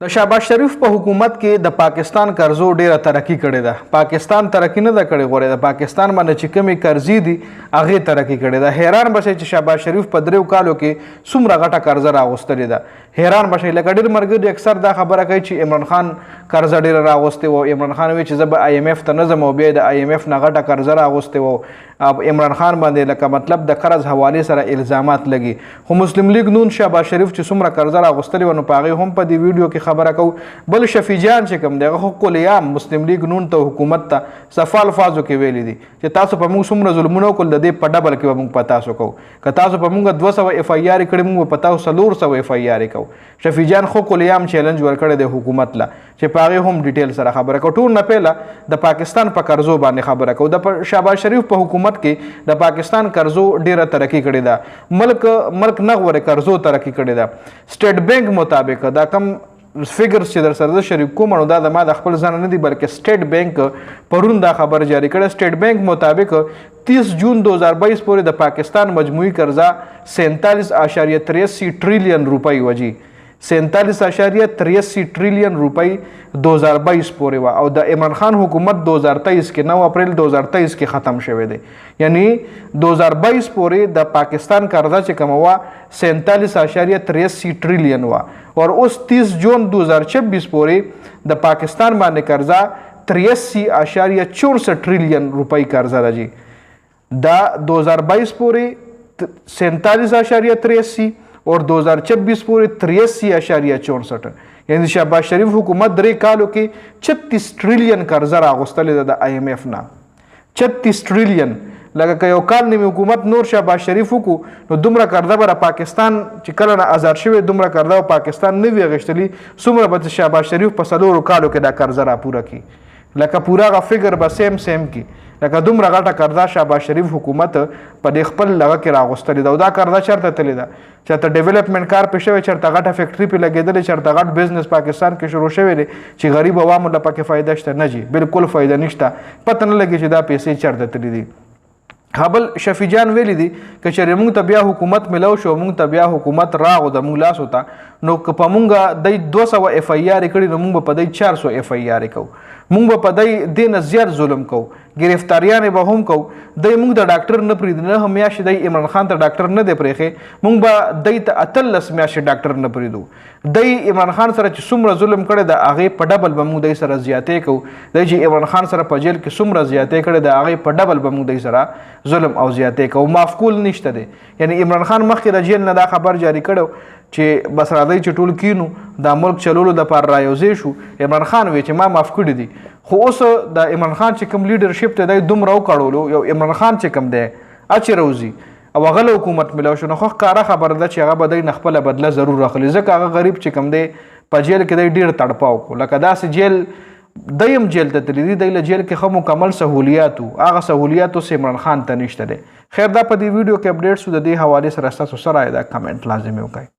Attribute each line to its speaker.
Speaker 1: د شهباز شریف په حکومت کې د پاکستان قرضو ډیره ترقی کړې ده. پاکستان ترقی نه ده کړې، غوړې د پاکستان باندې چې کمی قرضې دي هغه ترقی کړې ده. حیران بشئ چې شهباز شریف په 3 کالو کې څومره غټه قرضه راغوستلې ده. حیران بشئ. لکه ډېر ملګري اکثر دا خبره کوي چې عمران خان قرضه ډیره راغوستې وه. عمران خان وایي چې زه به IMF ته نه ځم او بیا د IMF نه غټه قرضه راغوستې وه. عمران خان باندې لکه مطلب د قرض حوالې سره الزامات لګي. خو مسلم لیگ نون شهباز شریف چې څومره قرضه راغوستلې وه نو په هغې هم په دې ویډیو کې خبره کوو. بل شفیع جان چې کوم دی هغه خو کلیام مسلم لیگ نون ته حکومت ته صفا الفاظو کې ویلي دي چې تاسو په موږ څومره ظلمونه وکړل د دې په ډبل کې به موږ په تاسو کوو. که تاسو په موږ 200 FIR کړي موږ په تاسو 400 FIR کوو. شفیع جان خو کلیام چیلنج ورکړی دی حکومت له چې په هغې هم ډیټیل سره خبره کوو. ټول نه پهله د پاکستان په قرضو باندې خبره کوو. د شهباز شریف په حکومت کې د پاکستان قرضو ډیره ترقی کړې ده. ملک نه غوړې قرضو ترقی کړې ده. سټیټ بینک مطابق دا کم فیګرز چې در سره شریک کوم نو دا د ما د خپل ځان نه دي بلکې سټیټ بینک پرون دا خبر جاری کړه. سټیټ بینک مطابق 30 جون 2022 پورې د پاکستان مجموعي قرضه 47.83 ټریلیون روپۍ وجي. 47.83 ټریلیون روپۍ 2022 پورې وه او د عمران خان حکومت 2023 کې 9 اپریل 2023 کې ختم شوی دی. یعنی 2022 پورې د پاکستان قرضه چې کومه وه 47.83 ټریلیون وه اور اوس 30 جون 2026 پورې د پاکستان باندې قرضه 83.64 ټریلیون روپۍ قرضه ده جی. دا 2022 پورې 47.83 और 2026 پورې 83.64. یعنی شهباز شریف حکومت 3 کالو کې 36 ټریلیون قرضه راغوستلې ده د IMF نه. 36 ټریلیون. لکه که یو کال نیمې حکومت نور شهباز شریف وکړو نو دومره قرضه به پاکستان چې کله نه آزاد شوی دومره قرضه پاکستان نه وي اخیستلي څومره به شهباز شریف په 4 کالو کې دا قرضه راپوره کړي. لکه پوره هغه فګر به سیم کړي. لکه دومره غټه قرضه شهباز شریف حکومت په دې خپل لغه کې راغوستلې ده. او دا قرضه چېرته تللې ده؟ چېرته ډیولپمنټ کار پې شوی، چېرته غټه فیکټري پې لګېدلې، چېرته غټ بزنس پاکستان کې شروع شوی دی چې غریب عوامو له پکې فایده شته؟ نه جي، بالکل فایده نشته. پته نه لګي چې دا پیسې چېرته تللي دي. خبل شفیع جان ویلی دي که چېرې موږ ته بیا حکومت ملو شو، موږ ته بیا حکومت راغو د موږ لاسو ته نو که په موږ دی 200 FIR کړي نو موږ به په دی 400 FIR کوو. موږ به په دی دې نه زیات ظلم کوو، ګرفتاریانې به هم کوو. دی موږ د ډاکټر نه پرېږدي، نه میاشتې دی عمران خان ته ډاکټر نه دی پرېښی، موږ به دی ته 18 میاشتې ډاکټر نه پرېږدو. دی عمران خان سره چې څومره ظلم کړی د هغې په ډبل به موږ دی سره زیاتې کوو. دی چې عمران خان سره په جیل کې څومره زیاتې کړی د هغې په ډبل به موږ دی سره ظلم او زیاتې کوو. معفقول نشته دی. یعنی عمران خان مخکې د جیل نه دا خبر جاری کړی چې بس راځئ چې ټول کینو دا ملک چلولو دپاره رایوځې شو. عمران خان وی چې ما معاف کړي دي. خو اوس د عمران خان چې کوم لیډرشپ دی دومره وکړولو، یو عمران خان چې کوم دی اچې روزي او هغه له حکومت ملو شو نو خو ښکاره خبره ده چې هغه به دی نه خپله بدله ضرور اخلي. ځکه هغه غریب چې کوم دی په جیل کې دی ډېر تړپاو کړو. لکه داسې جیل دی هم جیل ته تللی دي، دی له جیل کې ښه مکمل سهولیات وو. هغه سهولیات اوس عمران خان ته نشته دی. خیر دا په دې ویډیو کې اپډیټ شو. د دې حوالې سره ستاسو څه رایه ده کمنټ لازمي وکړئ.